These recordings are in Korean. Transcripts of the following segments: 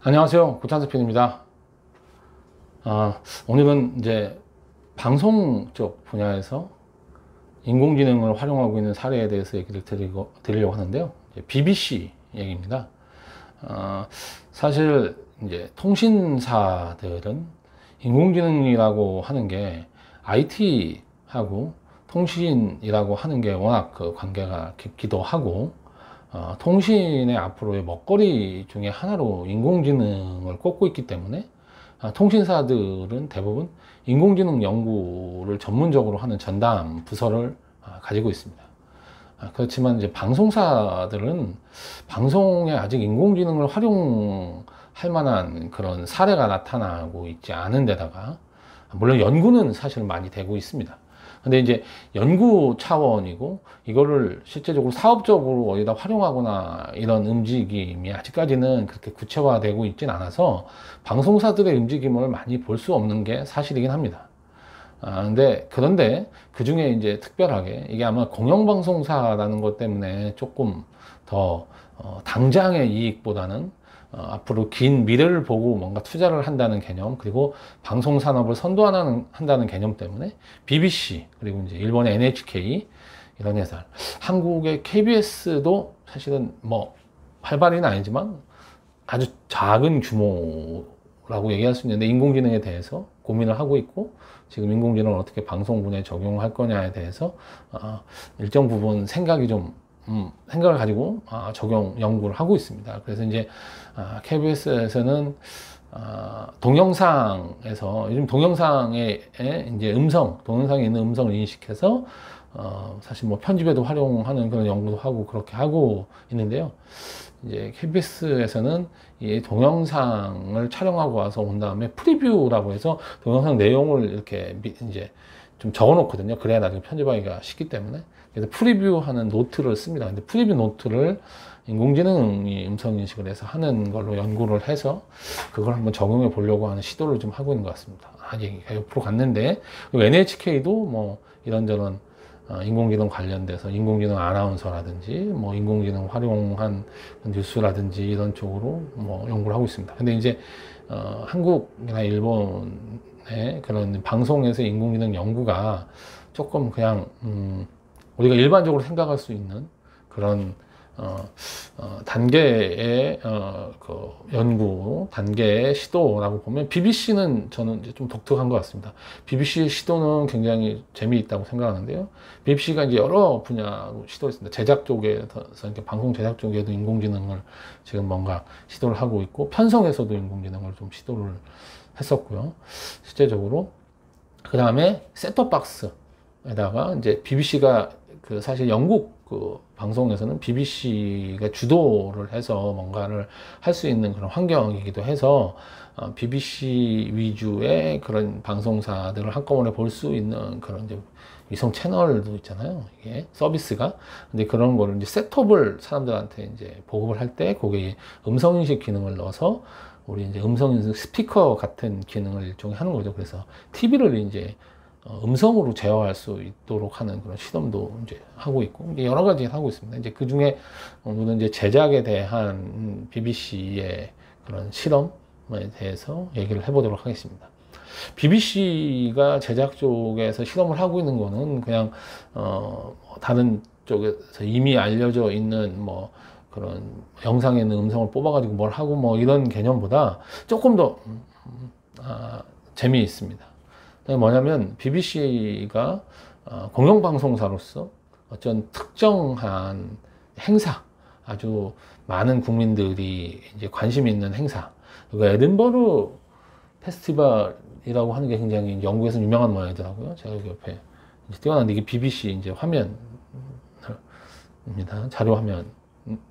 안녕하세요. 고찬스핀입니다. 오늘은 이제 방송 쪽 분야에서 인공지능을 활용하고 있는 사례에 대해서 얘기를 드리려고 하는데요. BBC 얘기입니다. 사실 이제 통신사들은 인공지능이라고 하는 게 IT하고 통신이라고 하는 게 워낙 그 관계가 깊기도 하고, 통신의 앞으로의 먹거리 중에 하나로 인공지능을 꼽고 있기 때문에 통신사들은 대부분 인공지능 연구를 전문적으로 하는 전담 부서를 가지고 있습니다. 그렇지만 이제 방송사들은 방송에 아직 인공지능을 활용할 만한 그런 사례가 나타나고 있지 않은 데다가, 물론 연구는 사실 많이 되고 있습니다. 근데 이제 연구 차원이고 이거를 실제적으로 사업적으로 어디다 활용하거나 이런 움직임이 아직까지는 그렇게 구체화되고 있진 않아서 방송사들의 움직임을 많이 볼 수 없는 게 사실이긴 합니다. 그런데 그 중에 이제 특별하게 이게 아마 공영방송사라는 것 때문에 조금 더 당장의 이익보다는 앞으로 긴 미래를 보고 뭔가 투자를 한다는 개념, 그리고 방송 산업을 선도한다는 개념 때문에 BBC, 그리고 이제 일본의 NHK 이런 회사, 한국의 KBS도 사실은 뭐 활발히는 아니지만 아주 작은 규모라고 얘기할 수 있는데, 인공지능에 대해서 고민을 하고 있고, 지금 인공지능을 어떻게 방송 분야에 적용할 거냐에 대해서 일정 부분 생각을 가지고 적용 연구를 하고 있습니다. 그래서 이제 KBS에서는 동영상에서, 요즘 동영상에 이제 동영상에 있는 음성을 인식해서 사실 뭐 편집에도 활용하는 그런 연구도 하고 그렇게 하고 있는데요. 이제 KBS에서는 이 동영상을 촬영하고 와서 온 다음에 프리뷰라고 해서 동영상 내용을 이렇게 이제 좀 적어 놓거든요. 그래야 나중에 편집하기가 쉽기 때문에. 그래서 프리뷰하는 노트를 씁니다. 근데 프리뷰 노트를 인공지능이 음성 인식을 해서 하는 걸로 연구를 해서 그걸 한번 적용해 보려고 하는 시도를 좀 하고 있는 것 같습니다. 얘기가 옆으로 갔는데, 그리고 NHK도 뭐 이런저런 인공지능 관련돼서 인공지능 아나운서라든지 뭐 인공지능 활용한 뉴스라든지 이런 쪽으로 뭐 연구를 하고 있습니다. 근데 이제 한국이나 일본의 그런 방송에서 인공지능 연구가 조금 그냥 우리가 일반적으로 생각할 수 있는 그런 단계의 그 연구, 단계의 시도라고 보면 BBC는 저는 이제 좀 독특한 것 같습니다. BBC의 시도는 굉장히 재미있다고 생각하는데요. BBC가 이제 여러 분야로 시도했습니다. 제작 쪽에서, 이렇게 방송 제작 쪽에도 인공지능을 지금 뭔가 시도를 하고 있고, 편성에서도 인공지능을 좀 시도를 했었고요. 실제적으로. 그 다음에 셋톱박스에다가 이제 BBC가 그 사실 영국 그 방송에서는 BBC가 주도를 해서 뭔가를 할 수 있는 그런 환경이기도 해서 BBC 위주의 그런 방송사들을 한꺼번에 볼 수 있는 그런 이제 위성 채널도 있잖아요. 이게 서비스가. 근데 그런 거를 이제 셋톱을 사람들한테 이제 보급을 할 때 거기에 음성인식 기능을 넣어서 우리 이제 음성인식 스피커 같은 기능을 일종의 하는 거죠. 그래서 TV를 이제 음성으로 제어할 수 있도록 하는 그런 시도도 이제 하고 있고, 여러 가지 하고 있습니다. 이제 그 중에 오늘은 이제 제작에 대한 BBC의 그런 실험에 대해서 얘기를 해보도록 하겠습니다. BBC가 제작 쪽에서 실험을 하고 있는 거는 그냥 다른 쪽에서 이미 알려져 있는 뭐 그런 영상에 있는 음성을 뽑아가지고 뭘 하고 뭐 이런 개념보다 조금 더 재미있습니다. 뭐냐면 BBC가 공영방송사로서 어떤 특정한 행사, 아주 많은 국민들이 이제 관심이 있는 행사, 그리고 에든버러 페스티벌이라고 하는 게 굉장히 영국에서 유명한 모양이더라고요. 제가 여기 옆에 띄워놨는데 이게 BBC 이제 화면입니다. 자료 화면.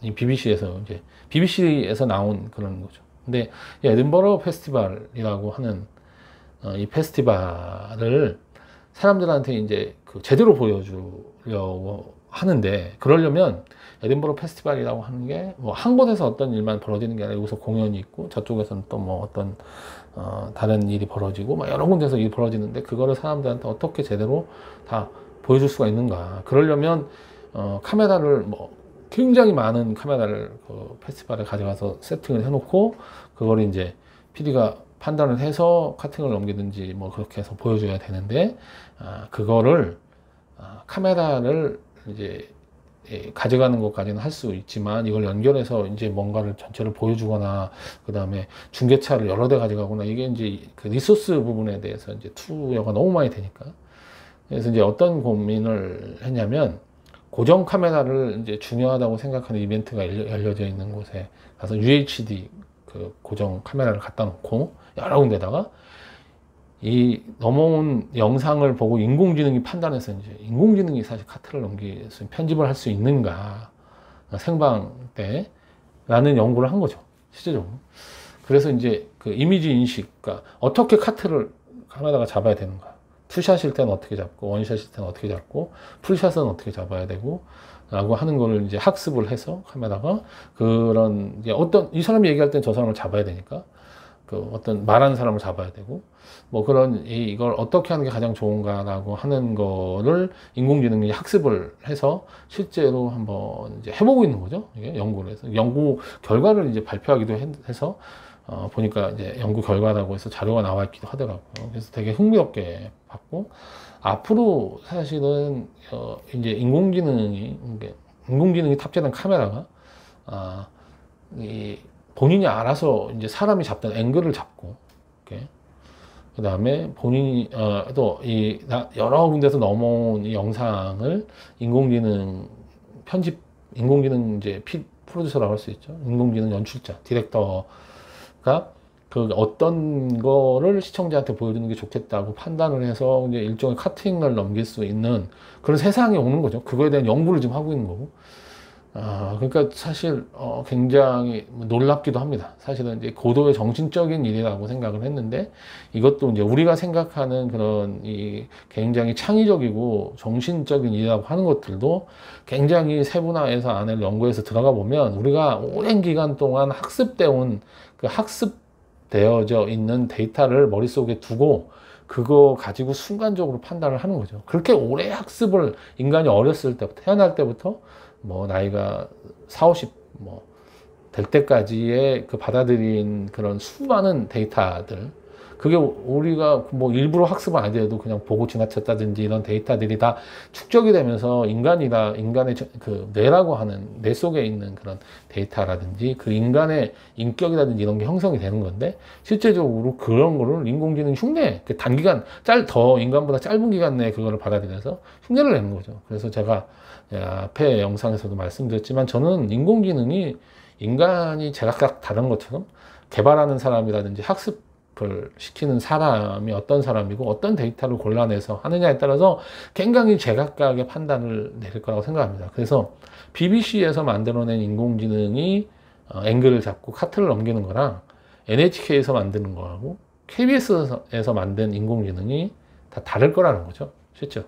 이 BBC에서 나온 그런 거죠. 근데 이 에든버러 페스티벌이라고 하는 이 페스티벌을 사람들한테 이제 그 제대로 보여주려고 하는데, 그러려면 에든버러 페스티벌이라고 하는 게 뭐 한 곳에서 어떤 일만 벌어지는 게 아니라 여기서 공연이 있고 저쪽에서는 또 뭐 어떤 다른 일이 벌어지고 막 여러 군데서 일이 벌어지는데, 그거를 사람들한테 어떻게 제대로 다 보여줄 수가 있는가. 그러려면 카메라를 뭐 굉장히 많은 카메라를 그 페스티벌에 가져가서 세팅을 해놓고 그걸 이제 PD가 판단을 해서 카팅을 넘기든지 뭐 그렇게 해서 보여줘야 되는데 그거를 카메라를 이제 가져가는 것까지는 할 수 있지만 이걸 연결해서 이제 뭔가를 전체를 보여주거나 그 다음에 중계차를 여러 대 가져가거나 이게 이제 그 리소스 부분에 대해서 이제 투여가 너무 많이 되니까 그래서 이제 어떤 고민을 했냐면 고정 카메라를 이제 중요하다고 생각하는 이벤트가 열려져 있는 곳에 가서 UHD 그 고정 카메라를 갖다 놓고 여러 군데다가 이 넘어온 영상을 보고 인공지능이 판단해서 이제 인공지능이 사실 카트를 넘길 수 편집을 할 수 있는가 생방 때라는 연구를 한 거죠 실제적으로. 그래서 이제 그 이미지 인식, 그러니까 어떻게 카트를 카메라가 잡아야 되는가, 투샷일 때는 어떻게 잡고 원샷일 때는 어떻게 잡고 풀샷은 어떻게 잡아야 되고 라고 하는 거를 이제 학습을 해서 카메라가 그런 이제 어떤 이 사람이 얘기할 땐 저 사람을 잡아야 되니까 그 어떤 말하는 사람을 잡아야 되고 뭐 그런 이걸 어떻게 하는 게 가장 좋은가라고 하는 거를 인공지능이 학습을 해서 실제로 한번 이제 해보고 있는 거죠. 이게 연구를 해서 연구 결과를 이제 발표하기도 해서 보니까 이제 연구 결과라고 해서 자료가 나와 있기도 하더라고요. 그래서 되게 흥미롭게 봤고 앞으로 사실은 이제 인공지능이 탑재된 카메라가 이 본인이 알아서 이제 사람이 잡던 앵글을 잡고, 그 다음에 본인이 또 이 여러 군데서 넘어온 이 영상을 인공지능 이제 프로듀서라고 할 수 있죠. 인공지능 연출자, 디렉터가 그 어떤 거를 시청자한테 보여주는 게 좋겠다고 판단을 해서 이제 일종의 카팅을 넘길 수 있는 그런 세상이 오는 거죠. 그거에 대한 연구를 지금 하고 있는 거고. 그러니까 사실 굉장히 놀랍기도 합니다. 사실은 이제 고도의 정신적인 일이라고 생각을 했는데 이것도 이제 우리가 생각하는 그런 이 굉장히 창의적이고 정신적인 일이라고 하는 것들도 굉장히 세분화해서 안에 연구해서 들어가 보면 우리가 오랜 기간 동안 학습되어 온 그 학습되어져 있는 데이터를 머릿속에 두고 그거 가지고 순간적으로 판단을 하는 거죠. 그렇게 오래 학습을 인간이 어렸을 때부터 태어날 때부터 뭐 나이가 40, 50 뭐 될 때까지의 그 받아들인 그런 수많은 데이터들, 그게 우리가 뭐 일부러 학습을 안 해도 그냥 보고 지나쳤다든지 이런 데이터들이 다 축적이 되면서 인간의 그 뇌라고 하는 뇌 속에 있는 그런 데이터라든지 그 인간의 인격이라든지 이런 게 형성이 되는 건데 실제적으로 그런 거를 인공지능 흉내, 그 단기간 더 인간보다 짧은 기간 내에 그거를 받아들여서 흉내를 내는 거죠. 그래서 제가 앞에 영상에서도 말씀드렸지만 저는 인공지능이 인간이 제각각 다른 것처럼 개발하는 사람이라든지 학습을 시키는 사람이 어떤 사람이고 어떤 데이터를 골라내서 하느냐에 따라서 굉장히 제각각의 판단을 내릴 거라고 생각합니다. 그래서 BBC에서 만들어낸 인공지능이 앵글을 잡고 카트를 넘기는 거랑 NHK에서 만드는 거하고 KBS에서 만든 인공지능이 다 다를 거라는 거죠. 실제로.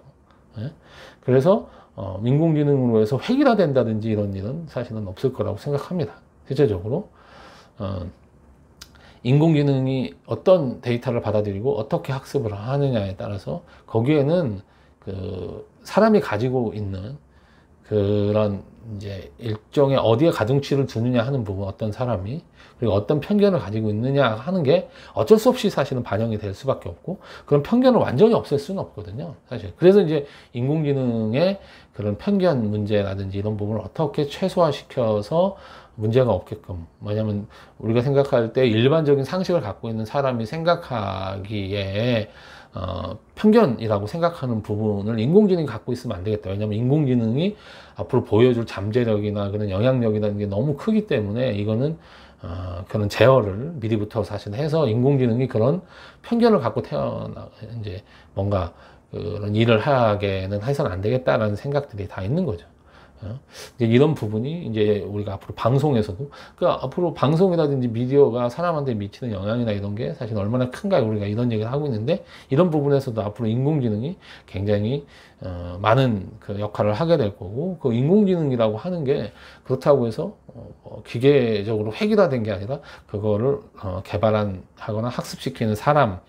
그래서 인공지능으로 해서 획일화된다든지 이런 일은 사실은 없을 거라고 생각합니다. 실제적으로 인공지능이 어떤 데이터를 받아들이고 어떻게 학습을 하느냐에 따라서 거기에는 그 사람이 가지고 있는 그런 이제 일종의 어디에 가중치를 두느냐 하는 부분, 어떤 사람이 그리고 어떤 편견을 가지고 있느냐 하는 게 어쩔 수 없이 사실은 반영이 될 수밖에 없고 그런 편견을 완전히 없앨 수는 없거든요, 사실. 그래서 이제 인공지능의 그런 편견 문제라든지 이런 부분을 어떻게 최소화시켜서 문제가 없게끔, 뭐냐면 우리가 생각할 때 일반적인 상식을 갖고 있는 사람이 생각하기에 편견이라고 생각하는 부분을 인공지능이 갖고 있으면 안 되겠다. 왜냐하면 인공지능이 앞으로 보여줄 잠재력이나 그런 영향력이라는 게 너무 크기 때문에 이거는 그런 제어를 미리부터 사실 해서 인공지능이 그런 편견을 갖고 이제 뭔가 그런 일을 하게는 해서는 안 되겠다라는 생각들이 다 있는 거죠. 이제 이런 부분이 이제 우리가 앞으로 방송에서도, 그러니까 앞으로 방송이라든지 미디어가 사람한테 미치는 영향이나 이런 게 사실 얼마나 큰가 우리가 이런 얘기를 하고 있는데 이런 부분에서도 앞으로 인공지능이 굉장히 많은 그 역할을 하게 될 거고, 그 인공지능이라고 하는 게 그렇다고 해서 기계적으로 획일화된 게 아니라 그거를 하거나 학습시키는 사람의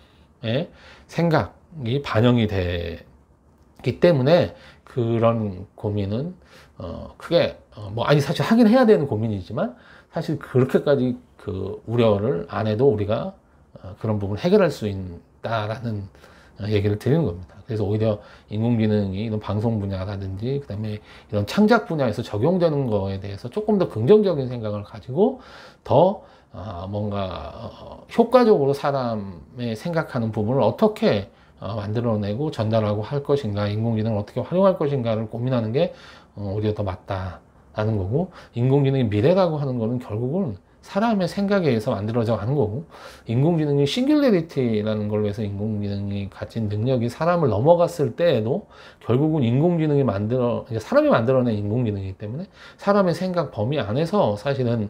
생각이 반영이 되기 때문에 그런 고민은 크게 뭐 아니 사실 하긴 해야 되는 고민이지만 사실 그렇게까지 그 우려를 안 해도 우리가 그런 부분을 해결할 수 있다라는 얘기를 드리는 겁니다. 그래서 오히려 인공지능이 이런 방송 분야라든지 그다음에 이런 창작 분야에서 적용되는 거에 대해서 조금 더 긍정적인 생각을 가지고 더 뭔가 효과적으로 사람의 생각하는 부분을 어떻게 만들어내고 전달하고 할 것인가, 인공지능을 어떻게 활용할 것인가를 고민하는 게 오히려 더 맞다라는 거고, 인공지능의 미래라고 하는 거는 결국은 사람의 생각에 의해서 만들어져 가는 거고, 인공지능이 싱귤레리티라는 걸로 해서 인공지능이 가진 능력이 사람을 넘어갔을 때에도 결국은 인공지능이 사람이 만들어낸 인공지능이기 때문에 사람의 생각 범위 안에서 사실은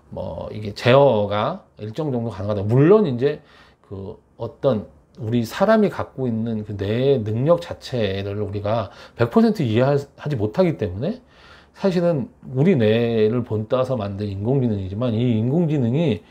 뭐 이게 제어가 일정 정도 가능하다. 물론 이제 그 어떤 우리 사람이 갖고 있는 그 뇌의 능력 자체를 우리가 100% 이해하지 못하기 때문에 사실은 우리 뇌를 본따서 만든 인공지능이지만 이 인공지능이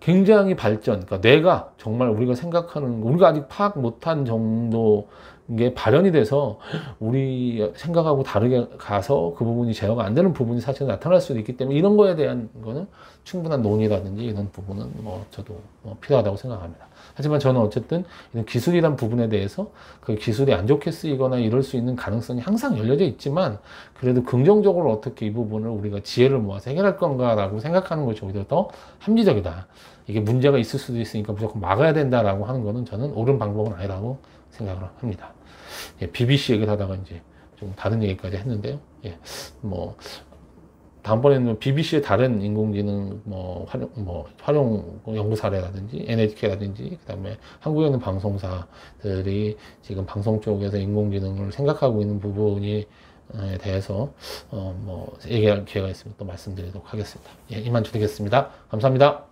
굉장히 그러니까 뇌가 정말 우리가 생각하는, 우리가 아직 파악 못한 정도의 발현이 돼서 우리 생각하고 다르게 가서 그 부분이 제어가 안 되는 부분이 사실 나타날 수도 있기 때문에 이런 거에 대한 거는 충분한 논의라든지 이런 부분은 뭐 저도 필요하다고 생각합니다. 하지만 저는 어쨌든 이런 기술이란 부분에 대해서 그 기술이 안 좋게 쓰이거나 이럴 수 있는 가능성이 항상 열려져 있지만 그래도 긍정적으로 어떻게 이 부분을 우리가 지혜를 모아서 해결할 건가라고 생각하는 것이 오히려 더 합리적이다. 이게 문제가 있을 수도 있으니까 무조건 막아야 된다라고 하는 거는 저는 옳은 방법은 아니라고 생각을 합니다. 예, BBC 얘기를 하다가 이제 좀 다른 얘기까지 했는데요. 예, 뭐 다음번에는 BBC의 다른 인공지능 활용 연구 사례라든지 NHK라든지 그다음에 한국에 있는 방송사들이 지금 방송 쪽에서 인공지능을 생각하고 있는 부분에 대해서 얘기할 기회가 있으면 또 말씀드리도록 하겠습니다. 예, 이만 드리겠습니다. 감사합니다.